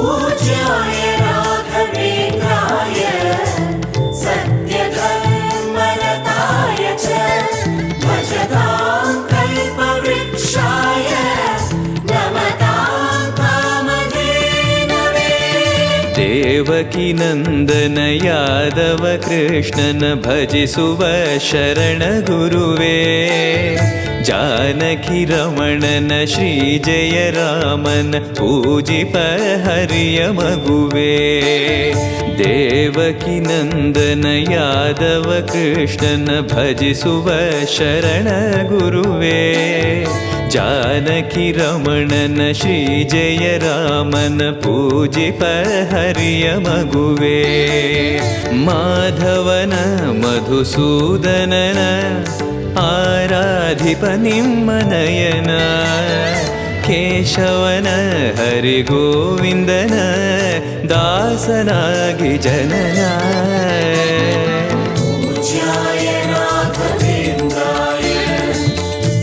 पूज्याय राघवेन्द्राय सत्यधर्मरताय च भजतां कल्पवृक्षाय नमतां कामधेनवे। देवकी नंदन यादव कृष्णन भजिसुव शरण गुरुवे जानकी रमणन श्री जय रामन पूजिप हरिय मगुवे। देवकी नंदन यादव कृष्णन भजिसुव शरण गुरुवे जानकी रमणन श्री जय रामन पूजिप हरिय मगुवे। माधवन मधुसूदनन आराधिप निम्मनयन केशवन हरि गोविंदन दासनागि जनना। पूज्याय राघवेन्द्राय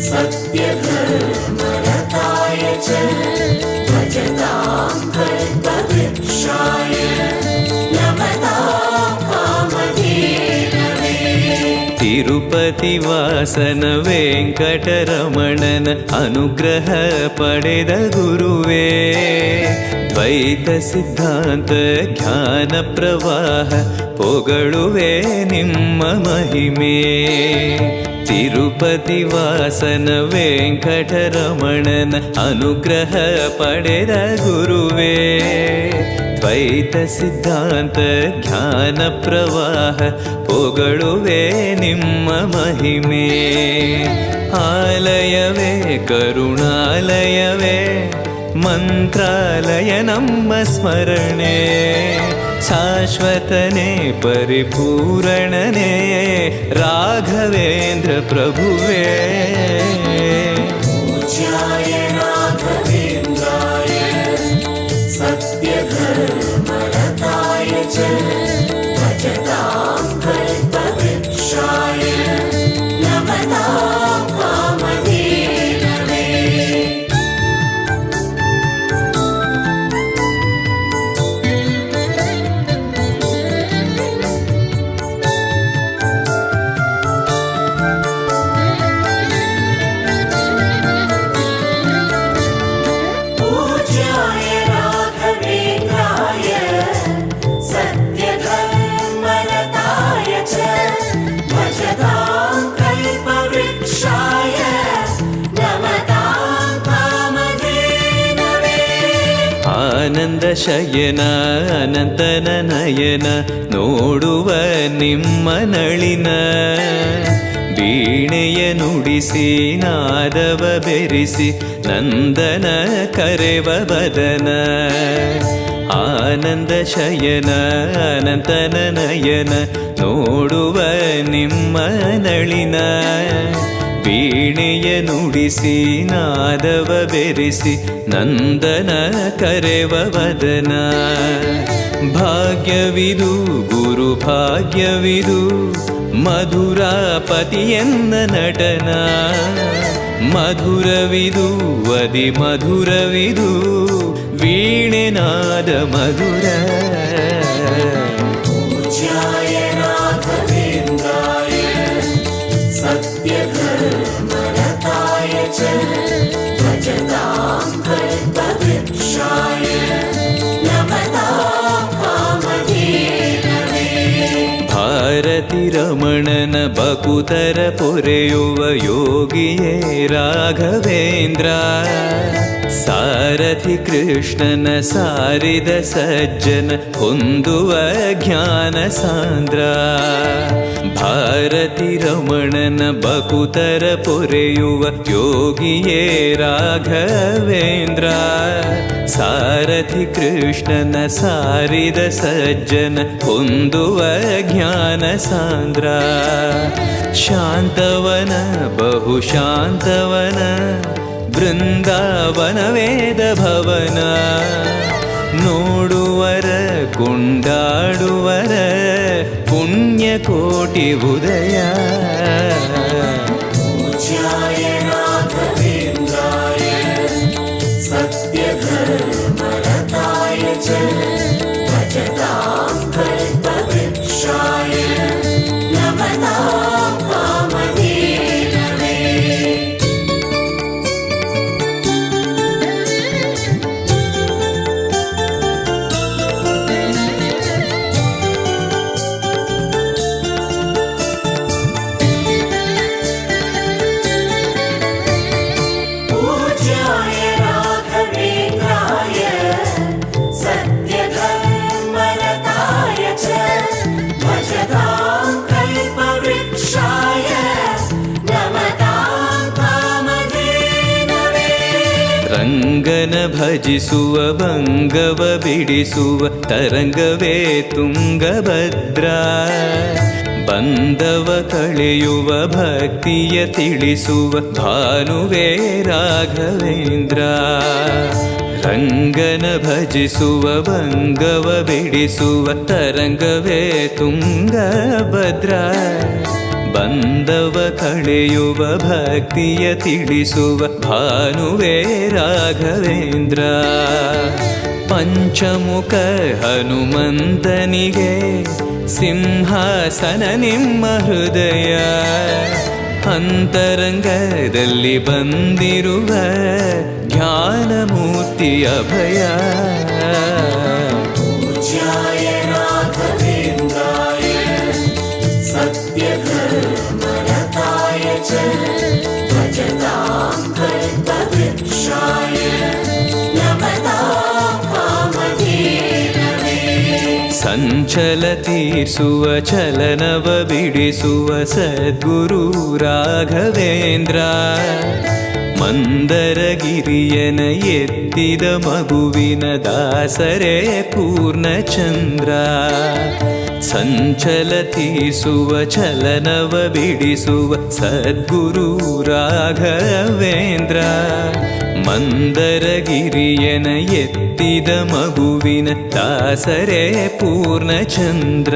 सत्यधर्मरताय च भजतां कल्पवृक्षाय नमतां कामधेनवे। तिरुपति वासन वेंकटरमणन अनुग्रह पडेद गुरुवे द्वैत सिद्धांत ज्ञान प्रवाह पोगळुवे निम्म महिमे। तिरुपति वासन वेंकटरमणन अनुग्रह पडेद गुरुवे द्वैत सिद्धांत ज्ञान प्रवाह पोगळुवे निम्म महिमे। आलयवे करुणालयवे मंत्रालय नम्म स्मरणे शाश्वतने परिपूरणने राघवेन्द्र प्रभुवे। पूज्याय राघवेन्द्राय सत्यधर्मरताय च भजतां कल्पवृक्षाय नमतां कामधेनवे। पूज्याय राघवेन्द्राय सत्यधर्मरताय च भजतां कल्पवृक्षाय नमतां कामधेनवे। आनंद शयन अनंतन नयन ನೋಡುವ ನಿಮ್ಮ ನಳಿನ ವೀಣೆಯ ನುಡಿಸಿ ನಾದವ ಬೆರೆಸಿ ನಂದನ ಕರೆವ ಬದನ ಆನಂದ ಶಯನ ಅನಂತನ ನಯನ ನೋಡುವ ನಿಮ್ಮ ನಳಿನ ವೀಣೆಯ ನುಡಿಸಿ ನಾದವ ಬೆರೆಸಿ ನಂದನ ಕರೆವ ವದನ ಭಾಗ್ಯವಿದು ಗುರು ಭಾಗ್ಯವಿದು ಮಧುರಾಪತಿಯನ್ನ ನಟನ ಮಧುರವಿದು ಅದಿ ಮಧುರವಿದು ವೀಣೆನಾದ ಮಧುರ पूज्याय राघवेन्द्राय सत्यधर्मरताय च भजतां कल्पवृक्षाय नमतां कामधेनवे। ಭಾರತಿ ರಮಣನ ಬಕುತರ ಪೊರೆಯುವ ಯೋಗಿಯೇ ರಾಘವೇಂದ್ರ ಸಾರಥಿ ಕೃಷ್ಣನ ಸಾರಿದ ಸಜ್ಜನ ಹೊಂದುವ ಜ್ಞಾನ ಸಾಂದ್ರ ಭಾರತಿ ರಮಣನ ಬಕುತರ ಪೊರೆಯುವ ಯೋಗಿಯೇ ರಾಘವೇಂದ್ರ ಸಾರಥಿ ಕೃಷ್ಣನ ಸಾರಿದ ಸಜ್ಜನ ಹೊಂದುವ ಜ್ಞಾನ ಸಾಂದ್ರ ಶಾಂತವನ ಬಹು ಶಾಂತವನ ಬೃಂದಾವನ ವೇದ ಭವನ ನೋಡುವರ ಕೊಂಡಾಡುವರ ಪುಣ್ಯ ಕೋಟಿ ಉದಯ पूज्याय राघवेन्द्राय सत्यधर्मरताय च ಭಜಿಸುವ ಭಂಗವ ಬಿಡಿಸುವ ತರಂಗವೇ ತುಂಗಭದ್ರಾ. ಬಂಧವ ಕಳೆಯುವ ಭಕ್ತಿಯ ತಿಳಿಸುವ ಭಾನುವೇ ರಾಘವೇಂದ್ರ. ರಂಗನ ಭಜಿಸುವ ಭಂಗವ ಬಿಡಿಸುವ ತರಂಗವೇ ತುಂಗಭದ್ರಾ. ಬಂಧವ ಕಳೆಯುವ ಭಕ್ತಿಯ ತಿಳಿಸುವ ಭಾನುವೇ ರಾಘವೇಂದ್ರ. ಪಂಚಮುಖ ಹನುಮಂತನಿಗೆ ಸಿಂಹಾಸನ ನಿಮ್ಮ ಹೃದಯ. ಅಂತರಂಗದಲ್ಲಿ ಬಂದಿರುವ ಜ್ಞಾನಮೂರ್ತಿ ಅಭಯ. पूज्याय राघवेन्द्राय सत्यधर्मरताय च भजतां कल्पवृक्षाय नमतां कामधेनवे. ಸಂಚಲ ತೀರಿಸುವ ಚಲನವ ಬಿಡಿಸುವ ಸದ್ಗುರು ರಾಘವೇಂದ್ರ. ಮಂದರಗಿರಿಯನ ಎತ್ತಿದ ಮಗುವಿನ ದಾಸರೇ ಪೂರ್ಣಚಂದ್ರ. ಸಂಚಲ ತೀರಿಸುವ ಚಲನವ ಬಿಡಿಸುವ ಸದ್ಗುರು ರಾಘವೇಂದ್ರ. ಮಂದರಗಿರಿಯನ ಎತ್ತಿದ ಮಗುವಿನ ದಾಸರೇ ಪೂರ್ಣಚಂದ್ರ.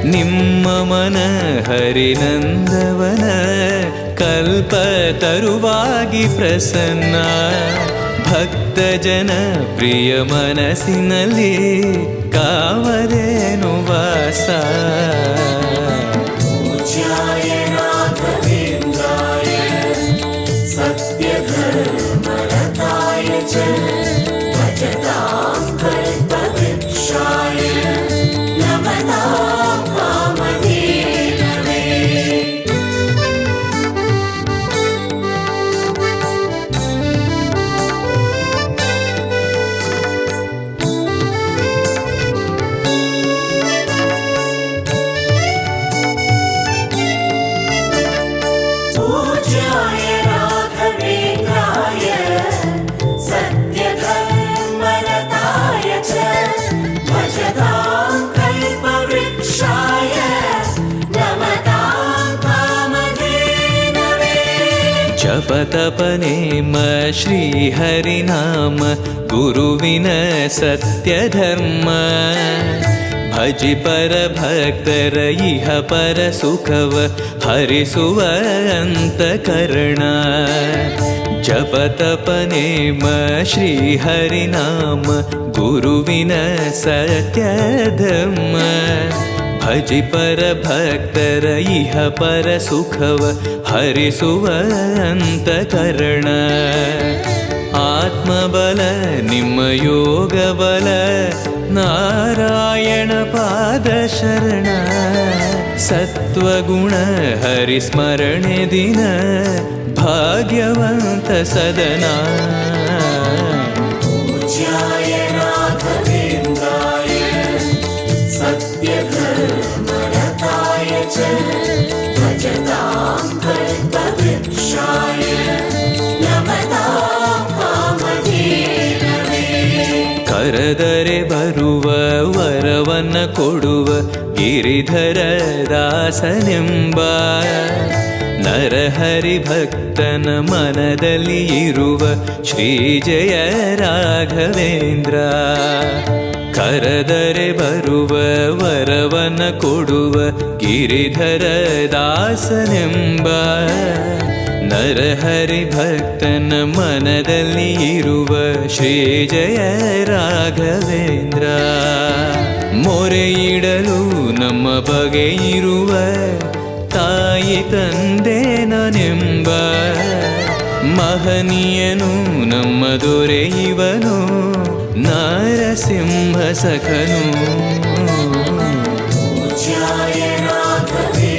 ನಿಮ್ಮ ಮನ ಹರಿನಂದವನ ಕಲ್ಪ ತರುವಾಗಿ ಪ್ರಸನ್ನ. ಭಕ್ತ ಜನ ಪ್ರಿಯ ಮನಸ್ಸಿನಲ್ಲಿ ಕಾವಲೇನು ವಾಸ. पूज्याय राघवेन्द्राय सत्यधर्मरताय च भजतां कल्पवृक्षाय नमतां कामधेनवे. पूज्याय राघवेन्द्राय सत्यधर्मरताय च भजतां कल्पवृक्षाय नमतां कामधेनवे. ಜಪತಪನೇಮ ಶ್ರೀಹರಿನಾಮ ಗುರುವಿನ ಸತ್ಯಧರ್ಮ. ಭಜಿ ಪರ ಭಕ್ತರ ಇಹ ಪರ ಸುಖವ ಹರಿಸುವ ಅಂತಕರಣ. ಜಪತಪನೇಮ ಶ್ರೀಹರಿನಾಮ ಗುರುವಿನ ಸತ್ಯಧರ್ಮ. ಭಜಿ ಪರ ಭಕ್ತರ ಇಹ ಪರ ಸುಖವ ಹರಿಸುವ ಅಂತಕರಣ. ಆತ್ಮಬಲ ನಿಮ್ಮ ಯೋಗಬಲ ನಾರಾಯಣ ಪಾದ ಶರಣ. ಸತ್ವಗುಣ ಹರಿಸ್ಮರಣೆ ದಿನ ಭಾಗ್ಯವಂತ ಸದನ. पूज्याय राघवेन्द्राय सत्यधर्मरताय च भजतां कल्पवृक्षाय नमतां कामधेनवे. ಕರೆದರೆ ಬರುವ ವರವನ್ನ ಕೊಡುವ ಗಿರಿಧರ ದಾಸನೆಂಬ. ನರಹರಿ ಭಕ್ತನ ಮನದಲ್ಲಿ ಇರುವ ಶ್ರೀ ಜಯ ರಾಘವೇಂದ್ರ. ಕರೆದರೆ ಬರುವ ವರವನ್ನ ಕೊಡುವ ಗಿರಿಧರ ದಾಸನೆಂಬ. ನರಹರಿ ಭಕ್ತನ ಮನದಲ್ಲಿ ಇರುವ ಶ್ರೀ ಜಯ ರಾಘವೇಂದ್ರ. ಮೊರೆಯಿಡಲು ನಮ್ಮ ಬಗೆ ಇರುವ ತಾಯಿ ತಂದೆ ನಾನೆಂಬ. ಮಹನೀಯನು ನಮ್ಮ ದೊರೆ ಇವನು ನರಸಿಂಹ ಸಖನು. पूज्याय राघवेन्द्राय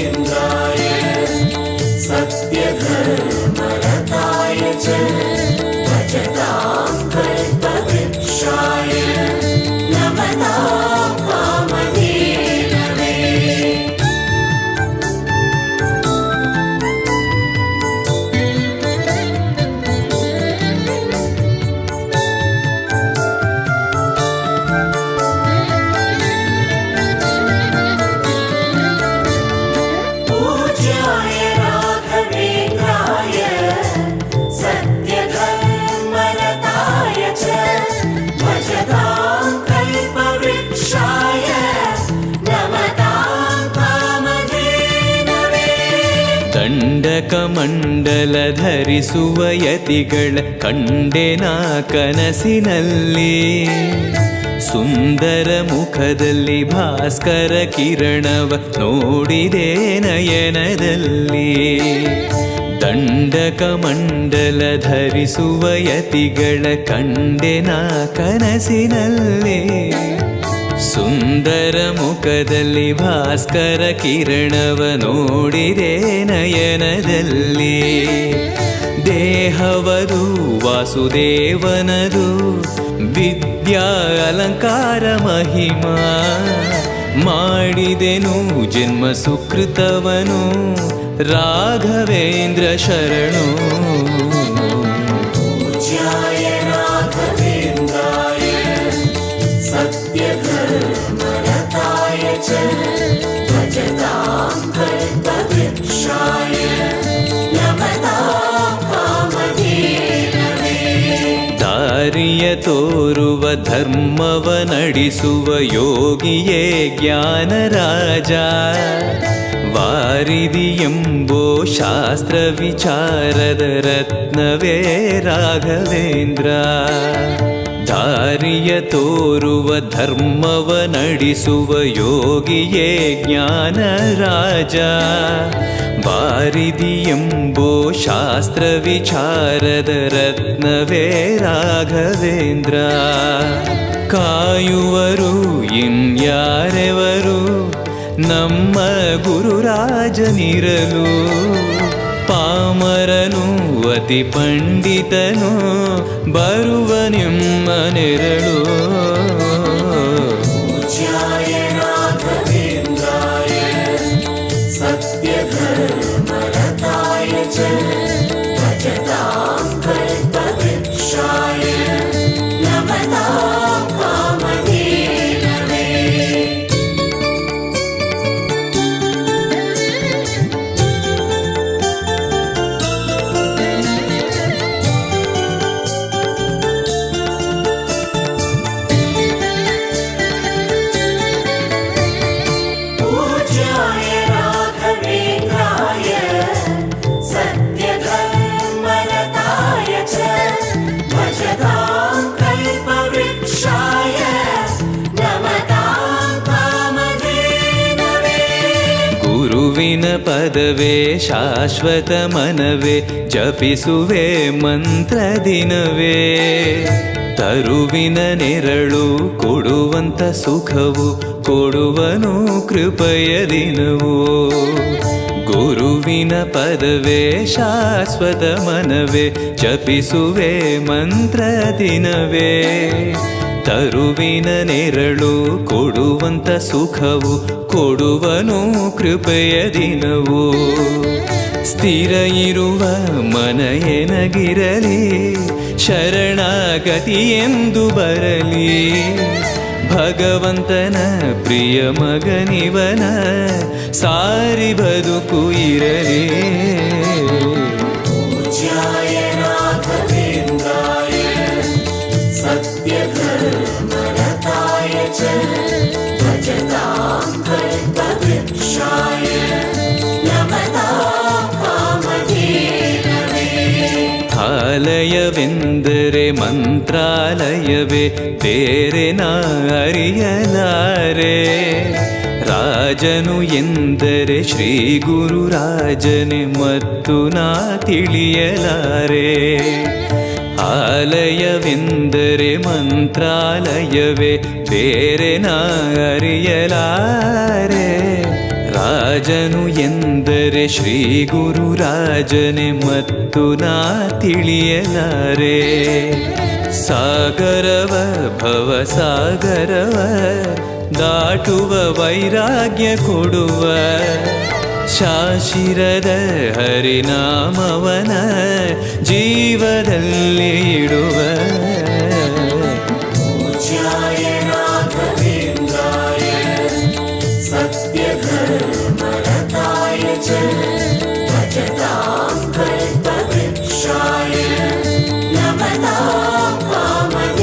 सत्यधर्मरताय च भजतां कल्पवृक्षाय नमतां कामधेनवे. च भजतां कल्पवृक्षाय नमतां कामधेनवे ದಂಡಕಮಂಡಲ ಧರಿಸುವ ಯತಿಗಳ ಕಂಡೆನ ಕನಸಿನಲ್ಲಿ ಸುಂದರ ಮುಖದಲ್ಲಿ ಭಾಸ್ಕರ ಕಿರಣವ ನೋಡಿದೆ ನಯನದಲ್ಲಿ ದಂಡಕಮಂಡಲ ಧರಿಸುವ ಯತಿಗಳ ಕಂಡೆನ ಕನಸಿನಲ್ಲಿ ಸುಂದರ ಮುಖದಲ್ಲಿ ಭಾಸ್ಕರ ಕಿರಣವ ನೋಡಿದೆ ನಯನದಲ್ಲಿ ದೇಹವದು ವಾಸುದೇವನದು ವಿದ್ಯಾ ಅಲಂಕಾರ ಮಹಿಮಾ ಮಾಡಿದೆನು ಜನ್ಮ ಸುಕೃತವನು ರಾಘವೇಂದ್ರ ಶರಣು पूज्याय राघवेन्द्राय सत्यधर्मरताय च भजतां कल्पवृक्षाय नमतां कामधेनवे ದಾರಿಯ ತೋರುವ ಧರ್ಮವ ನಡೆಸುವ ಯೋಗಿಯೇ ಜ್ಞಾನರಾಜ ವಾರಿದಿ ಎಂಬೋ ಶಾಸ್ತ್ರ ವಿಚಾರದ ರತ್ನವೇ ರಾಘವೇಂದ್ರ ದಾರಿಯ ತೋರುವ ಧರ್ಮವ ನಡೆಸುವ ಯೋಗಿಯೇ ಜ್ಞಾನರಾಜ ವಾರಿದಿ ಎಂಬೋ ಶಾಸ್ತ್ರ ವಿಚಾರದ ರತ್ನವೇ ರಾಘವೇಂದ್ರ ಕಾಯುವರು ಇನ್ಯಾರೆವರು ನಮ್ಮ ಗುರುರಾಜನಿರಲು ಪಾಮರನು ಅತಿ ಪಂಡಿತನು ಬರುವ ನಿಮ್ಮ ನೆರಳು पूज्याय राघवेन्द्राय सत्यधर्मरताय च भजतां कल्पवृक्षाय नमतां कामधेनवे पूज्याय राघवेन्द्राय सत्यधर्मरताय च भजतां कल्पवृक्षाय नमतां कामधेनवे ಗುರುವಿನ ಪದವೇ ಶಾಶ್ವತ ಮನವೇ ಜಪಿಸುವೆ ಮಂತ್ರ ದಿನವೇ ತರುವಿನ ನೆರಳು ಕೊಡುವಂತ ಸುಖವು ಕೊಡುವನು ಕೃಪೆಯ ದಿನವೂ ಗುರುವಿನ ಪದವೇ ಶಾಶ್ವತ ಮನವೇ ಜಪಿಸುವೆ ಮಂತ್ರ ದಿನವೇ ತರುವಿನ ನೆರಳು ಕೊಡುವಂತ ಸುಖವು ಕೊಡುವನು ಕೃಪೆಯ ದಿನವೂ ಸ್ಥಿರ ಇರುವ ಮನ ಎನಗಿರಲಿ ಶರಣಾಗತಿ ಎಂದು ಬರಲಿ ಭಗವಂತನ ಪ್ರಿಯ ಮಗನಿವನ ಸಾರಿ ಬದುಕು ಇರಲಿ पूज्याय राघवेन्द्राय सत्यधर्मरताय च भजतां कल्पवृक्षाय नमतां कामधेनवे ಆಲಯವೆಂದರೆ ಮಂತ್ರಾಲಯವೇ ಬೇರೆ ನಾ ಅರಿಯಲಾರೆ ರಾಜನು ಎಂದರೆ ಶ್ರೀ ಗುರುರಾಜನೇ ಮತ್ತು ನಾ ತಿಳಿಯಲಾರೆ ಆಲಯವೆಂದರೆ ಮಂತ್ರಾಲಯವೇ ಬೇರೆ ನಾ ಅರಿಯಲಾರೆ ರಾಜನು ಎಂದರೆ ಶ್ರೀ ಗುರುರಾಜನೇ ಮತ್ತು ನಾ ತಿಳಿಯಲಾರೆ ಸಾಗರವ ಭವ ಸಾಗರವ ದಾಟುವ ವೈರಾಗ್ಯ ಕೊಡುವ ಶಾಶಿರದ ಹರಿನಾಮವನ ಜೀವದಲ್ಲಿ ಇಡುವ पूज्याय राघवेन्द्राय सत्यधर्मरताय च भजतां कल्पवृक्षाय नमतां कामधेनवे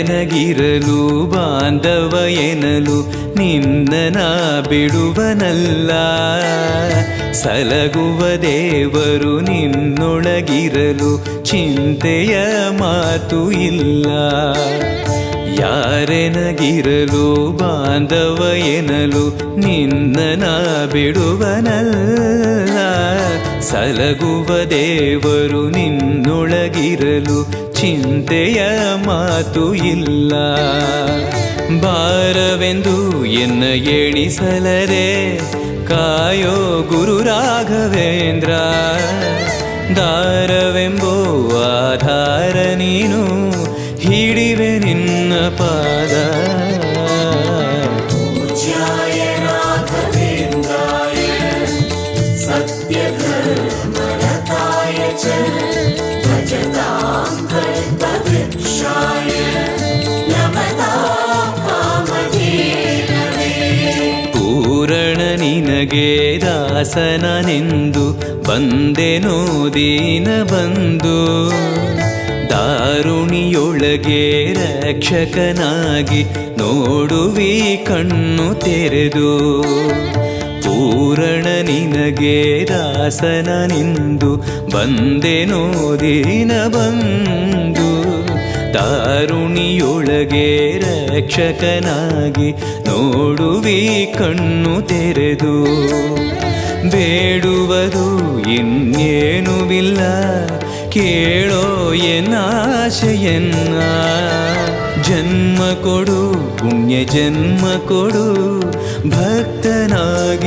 ಯಾರೆನಗಿರಲು ಬಾಂಧವ ಎನಲು ನಿನ್ನ ಬಿಡುವನಲ್ಲ. ಸಲಗುವ ದೇವರು ನಿನ್ನೊಳಗಿರಲು ಚಿಂತೆಯ ಮಾತು ಇಲ್ಲ. ಯಾರೆನಗಿರಲು ಬಾಂಧವ ಎನಲು ನಿನ್ನ ಬಿಡುವನಲ್ಲ. ಸಲಗುವ ದೇವರು ನಿನ್ನೊಳಗಿರಲು ಚಿಂತೆಯ ಮಾತು ಇಲ್ಲ. ಭಾರವೆಂದು ಎನ್ನ ಎಣಿಸಲರೆ ಕಾಯೋ ಗುರು ರಾಘವೇಂದ್ರ. ದಾರವೆಂಬೋ ಆಧಾರ ನೀನು ಹಿಡಿವೆ ನಿನ್ನ ಪಾದ. पूज्याय राघवेन्द्राय सत्यधर्मरताय च भजतां कल्पवृक्षाय नमतां कामधेनवे. ಪೂರಣ ನಿನಗೆ ದಾಸನನೆಂದು ಬಂದೆನೋ ದೀನ ಬಂದು. ದಾರುಣಿಯೊಳಗೆ ರಕ್ಷಕನಾಗಿ ನೋಡುವಿ ಕಣ್ಣು ತೆರೆದು. ಪೂರಣ ನಿನಗೆ ದಾಸನನೆಂದು ಬಂದೆನೋ ದೀನ ಬಂದು. ದಾರುಣಿಯೊಳಗೆ ರಕ್ಷಕನಾಗಿ ನೋಡುವಿ ಕಣ್ಣು ತೆರೆದು. ಬೇಡುವುದು ಇನ್ನೇನುವಿಲ್ಲ ಕೇಳೋ ಎನ್ನಾಶೆಯನ್ನ. ಜನ್ಮ ಕೊಡು ಪುಣ್ಯ ಜನ್ಮ ಕೊಡು ಭಕ್ತನಾಗಿರಲು.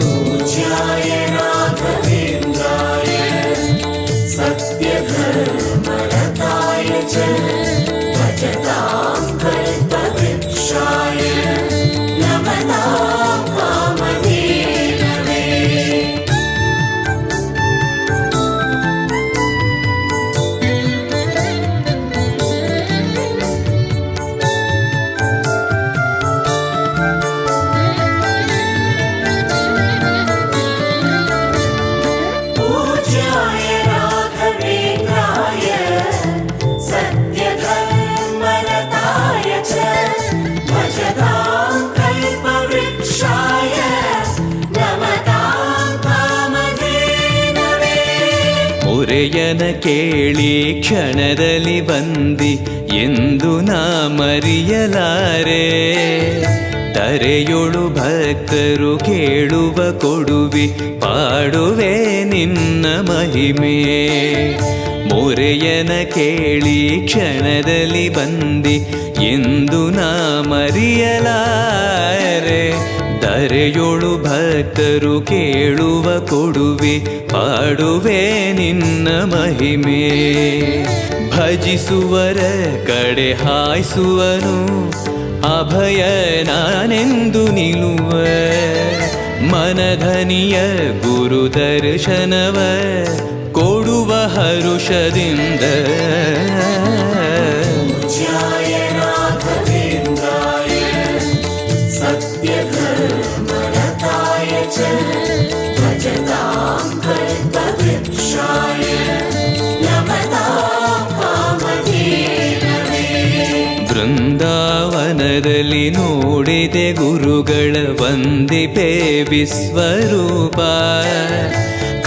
पूज्याय राघवेन्द्राय सत्यधर्मरताय च भजतां कल्पवृक्षाय नमतां कामधेनवे. पूज्याय राघवेन्द्राय सत्यधर्मरताय च भजतां कल्पवृक्षाय नमतां कामधेनवे. ಮೊರೆಯನ ಕೇಳಿ ಕ್ಷಣದಲ್ಲಿ ಬಂದಿ ಎಂದು ನಾ ಮರೆಯಲಾರೆ. ತರೆಯೊಳು ಭಕ್ತರು ಕೇಳುವ ಕೊಡುವಿ ಪಾಡುವೆ ನಿನ್ನ ಮಹಿಮೆ. ಮೊರೆಯನ ಕೇಳಿ ಕ್ಷಣದಲ್ಲಿ ಬಂದಿ ಎಂದು ನಾ ಮರೆಯಲಾರೆ. ಧರೆಯೊಳು ಭಕ್ತರು ಕೇಳುವ ಕೊಡುವೆ ಪಾಡುವೆ ನಿನ್ನ ಮಹಿಮೆ. ಭಜಿಸುವರ ಕಡೆ ಹಾಯಿಸುವನು ಅಭಯ ನಾನೆಂದು ನಿಲ್ಲುವ. ಮನಧನಿಯ ಗುರು ದರ್ಶನವ ಕೊಡುವ ಹರುಷದಿಂದ. पूज्याय राघवेन्द्राय सत्यधर्मरताय च भजतां कल्पवृक्षाय नमतां कामधेनवे. ಬೃಂದಾವನದಲ್ಲಿ ನೋಡಿದೆ ಗುರುಗಳ ವಂದಿಪೆ ವಿಶ್ವರೂಪ.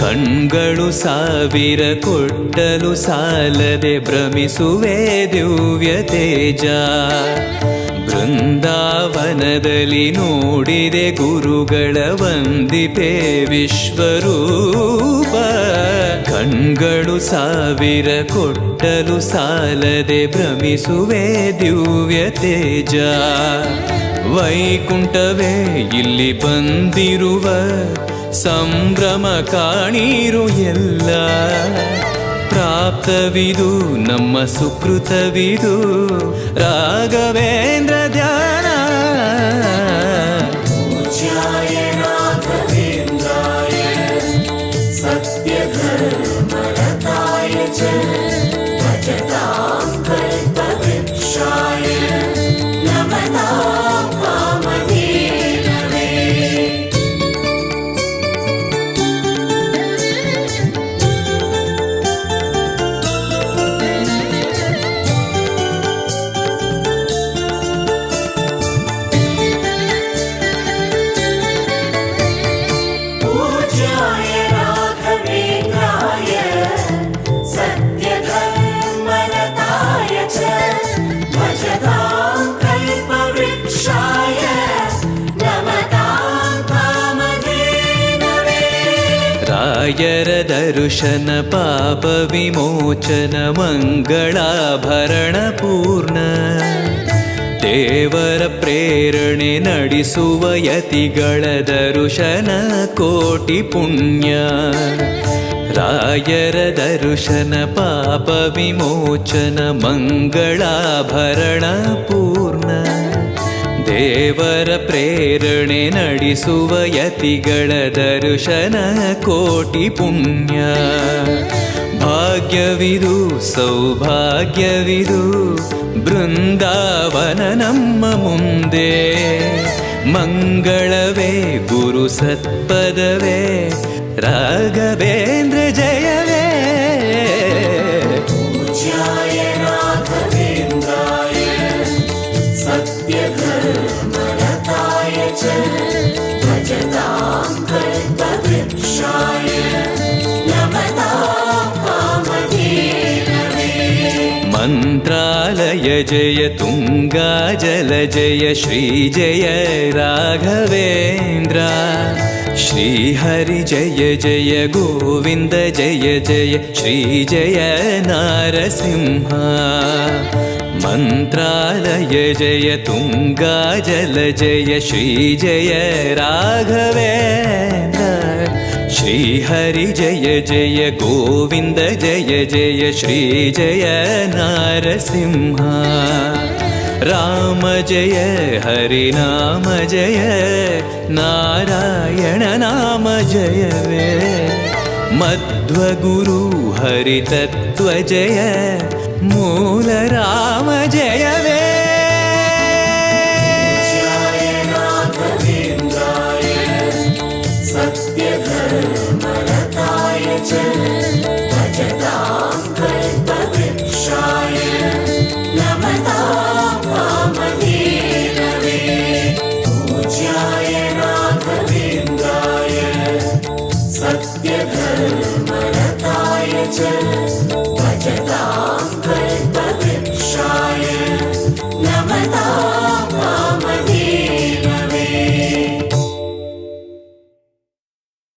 ಕಣ್ಗಳು ಸಾವಿರ ಕೊಟ್ಟಲು ಸಾಲದೆ ಭ್ರಮಿಸುವೆ ದಿವ್ಯ ತೇಜ. ಬೃಂದಾವನದಲ್ಲಿ ನೋಡಿದೆ ಗುರುಗಳ ವಂದಿಪೆ ವಿಶ್ವರೂಪ. ಕಣ್ಗಳು ಸಾವಿರ ಕೊಟ್ಟಲು ಸಾಲದೆ ಭ್ರಮಿಸುವೆ ದಿವ್ಯ ತೇಜ. ವೈಕುಂಠವೇ ಇಲ್ಲಿ ಬಂದಿರುವ ಸಂಭ್ರಮ ಕಾಣಿರು ಎಲ್ಲ. ಪ್ರಾಪ್ತವಿದು ನಮ್ಮ ಸುಕೃತವಿದು ರಾಘವೇಂದ್ರ ಧ್ಯಾನ. पूज्याय राघवेन्द्राय सत्यधर्मरताय च भजतां कल्पवृक्षाय नमतां कामधेनवे. ರಾಯರ ದರ್ಶನ ಪಾಪ ವಿಮೋಚನ ಮಂಗಳಾಭರಣ ಪೂರ್ಣ ದೇವರ ಪ್ರೇರಣೆ ನಡೆಸುವ ಯತಿಗಳ ದರ್ಶನ ಕೋಟಿ ಪುಣ್ಯ ರಾಯರ ದರ್ಶನ ಪಾಪ ವಿಮೋಚನ ಮಂಗಳಾಭರಣ ಪೂರ್ಣ ದೇವರ ಪ್ರೇರಣೆ ನಡೆಸುವ ಯತಿಗಳ ದರ್ಶನ ಕೋಟಿ ಪುಣ್ಯ ಭಾಗ್ಯವಿದು ಸೌಭಾಗ್ಯವಿದು ಬೃಂದಾವನ ನಮ್ಮ ಮುಂದೆ ಮಂಗಳವೇ ಗುರು ಸತ್ಪದವೇ ರಾಘವೇಂದ್ರ ಜಯವೇ पूज्याय राघवेन्द्राय सत्यधर्मरताय च भजतां कल्पवृक्षाय नमतां कामधेनवे ಮಂತ್ರಾಲಯ ಜಯ ತುಂಗಾ ಜಲ ಜಯ ಶ್ರೀ ಜಯ ರಾಘವೇಂದ್ರ ಶ್ರೀ ಹರಿ ಜಯ ಜಯ ಗೋವಿಂದ ಜಯ ಜಯ ಶ್ರೀ ಜಯ ನಾರಸಿಂಹ ಮಂತ್ರಾಲಯ ಜಯ ತುಂಗಾ ಜಲ ಜಯ ಶ್ರೀ ಜಯ ರಾಘವೇಂದ್ರ ಶ್ರೀ ಹರಿ ಜಯ ಜಯ ಗೋವಿಂದ ಜಯ ಜಯ ಶ್ರೀ ಜಯ ನಾರಸಿಂಹ ರಾಮ ಜಯ ಹರಿ ನಾಮ ಜಯ ನಾರಾಯಣ ನಾಮ ಜಯವೇ ಮಧ್ವಗುರು ಹರಿ ತತ್ವ ಜಯ ಮೂಲ ರಾಮ ಜಯವೇ